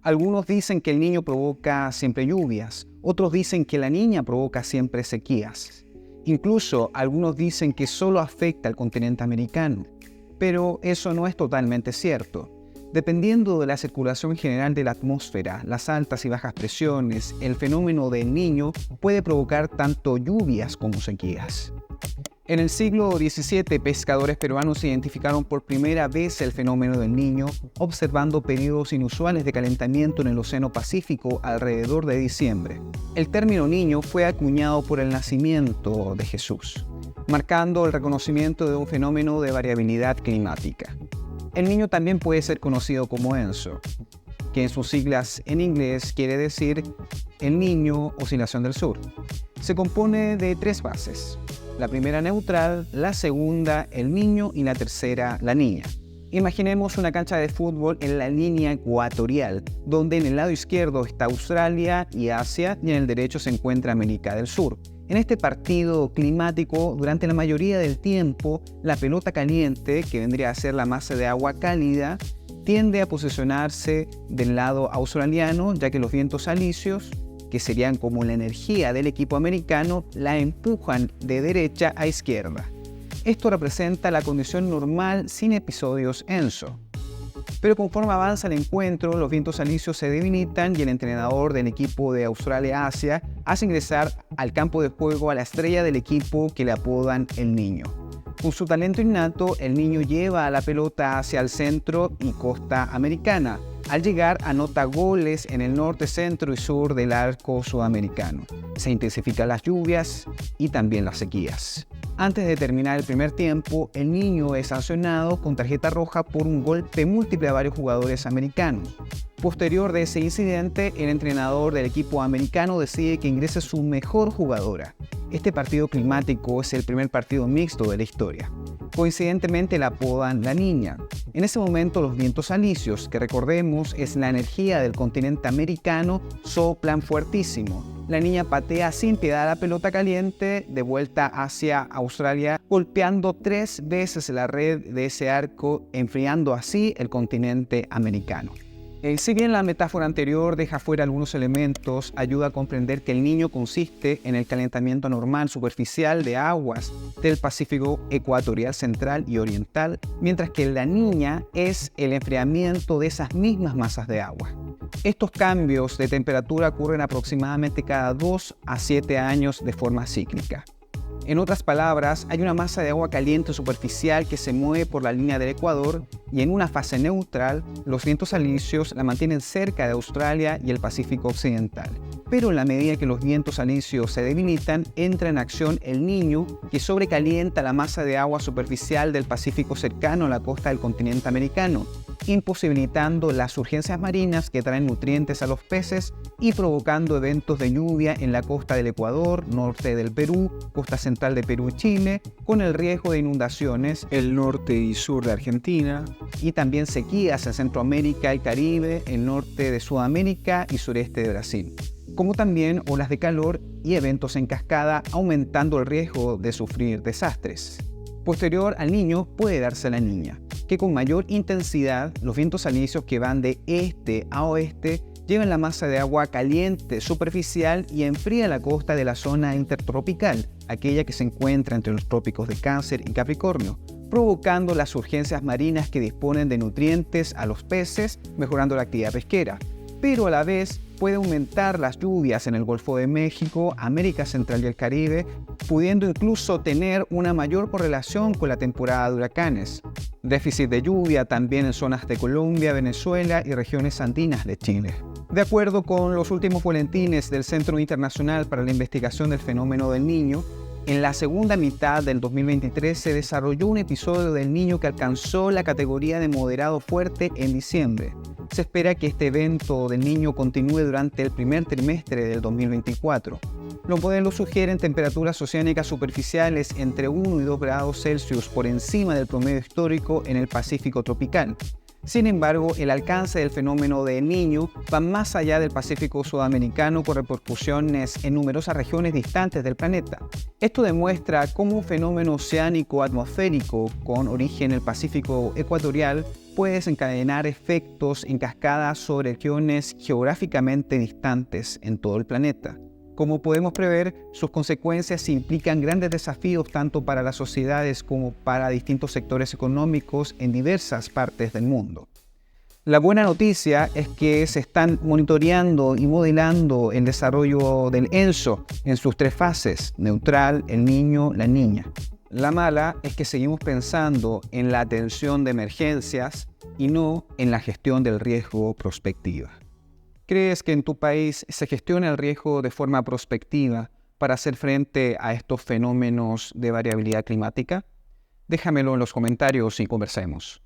Algunos dicen que el niño provoca siempre lluvias, otros dicen que la niña provoca siempre sequías. Incluso algunos dicen que solo afecta al continente americano, pero eso no es totalmente cierto. Dependiendo de la circulación general de la atmósfera, las altas y bajas presiones, el fenómeno del Niño puede provocar tanto lluvias como sequías. En el siglo XVII, pescadores peruanos identificaron por primera vez el fenómeno del Niño, observando periodos inusuales de calentamiento en el Océano Pacífico alrededor de diciembre. El término Niño fue acuñado por el nacimiento de Jesús, marcando el reconocimiento de un fenómeno de variabilidad climática. El Niño también puede ser conocido como ENSO, que en sus siglas en inglés quiere decir El Niño, Oscilación del Sur. Se compone de 3 bases. La primera neutral, la segunda el Niño y la tercera la Niña. Imaginemos una cancha de fútbol en la línea ecuatorial, donde en el lado izquierdo está Australia y Asia y en el derecho se encuentra América del Sur. En este partido climático, durante la mayoría del tiempo, la pelota caliente, que vendría a ser la masa de agua cálida, tiende a posicionarse del lado australiano, ya que los vientos alisios, que serían como la energía del equipo americano, la empujan de derecha a izquierda. Esto representa la condición normal sin episodios ENSO. Pero conforme avanza el encuentro, los vientos alisios se debilitan y el entrenador del equipo de Australia-Asia hace ingresar al campo de juego a la estrella del equipo que le apodan el Niño. Con su talento innato, el Niño lleva a la pelota hacia el centro y costa americana. Al llegar, anota goles en el norte, centro y sur del arco sudamericano. Se intensifican las lluvias y también las sequías. Antes de terminar el primer tiempo, el Niño es sancionado con tarjeta roja por un golpe múltiple a varios jugadores americanos. Posterior de ese incidente, el entrenador del equipo americano decide que ingrese su mejor jugadora. Este partido climático es el primer partido mixto de la historia. Coincidentemente la apodan la Niña. En ese momento los vientos alisios, que recordemos es la energía del continente americano, soplan fuertísimo. La Niña patea sin piedad la pelota caliente de vuelta hacia Australia, golpeando 3 veces la red de ese arco, enfriando así el continente americano. Si bien la metáfora anterior deja fuera algunos elementos, ayuda a comprender que el Niño consiste en el calentamiento normal superficial de aguas del Pacífico ecuatorial central y oriental, mientras que la Niña es el enfriamiento de esas mismas masas de agua. Estos cambios de temperatura ocurren aproximadamente cada 2 a 7 años de forma cíclica. En otras palabras, hay una masa de agua caliente superficial que se mueve por la línea del Ecuador y en una fase neutral, los vientos alisios la mantienen cerca de Australia y el Pacífico occidental. Pero en la medida que los vientos alisios se debilitan, entra en acción el Niño, que sobrecalienta la masa de agua superficial del Pacífico cercano a la costa del continente americano, imposibilitando las urgencias marinas que traen nutrientes a los peces y provocando eventos de lluvia en la costa del Ecuador, norte del Perú, costa central de Perú y Chile, con el riesgo de inundaciones, el norte y sur de Argentina, y también sequías en Centroamérica y Caribe, el norte de Sudamérica y sureste de Brasil, como también olas de calor y eventos en cascada, aumentando el riesgo de sufrir desastres. Posterior al Niño puede darse la Niña, que con mayor intensidad los vientos alisios que van de este a oeste llevan la masa de agua caliente superficial y enfría la costa de la zona intertropical, aquella que se encuentra entre los trópicos de Cáncer y Capricornio, provocando las urgencias marinas que disponen de nutrientes a los peces, mejorando la actividad pesquera. Pero a la vez puede aumentar las lluvias en el Golfo de México, América Central y el Caribe, pudiendo incluso tener una mayor correlación con la temporada de huracanes. Déficit de lluvia también en zonas de Colombia, Venezuela y regiones andinas de Chile. De acuerdo con los últimos boletines del Centro Internacional para la Investigación del Fenómeno del Niño, en la segunda mitad del 2023 se desarrolló un episodio del Niño que alcanzó la categoría de moderado fuerte en diciembre. Se espera que este evento del Niño continúe durante el primer trimestre del 2024. Los modelos sugieren temperaturas oceánicas superficiales entre 1 y 2 grados Celsius por encima del promedio histórico en el Pacífico tropical. Sin embargo, el alcance del fenómeno de El Niño va más allá del Pacífico sudamericano con repercusiones en numerosas regiones distantes del planeta. Esto demuestra cómo un fenómeno oceánico atmosférico con origen en el Pacífico ecuatorial puede desencadenar efectos en cascada sobre regiones geográficamente distantes en todo el planeta. Como podemos prever, sus consecuencias implican grandes desafíos tanto para las sociedades como para distintos sectores económicos en diversas partes del mundo. La buena noticia es que se están monitoreando y modelando el desarrollo del ENSO en sus 3 fases: neutral, el niño, la niña. La mala es que seguimos pensando en la atención de emergencias y no en la gestión del riesgo prospectiva. ¿Crees que en tu país se gestiona el riesgo de forma prospectiva para hacer frente a estos fenómenos de variabilidad climática? Déjamelo en los comentarios y conversemos.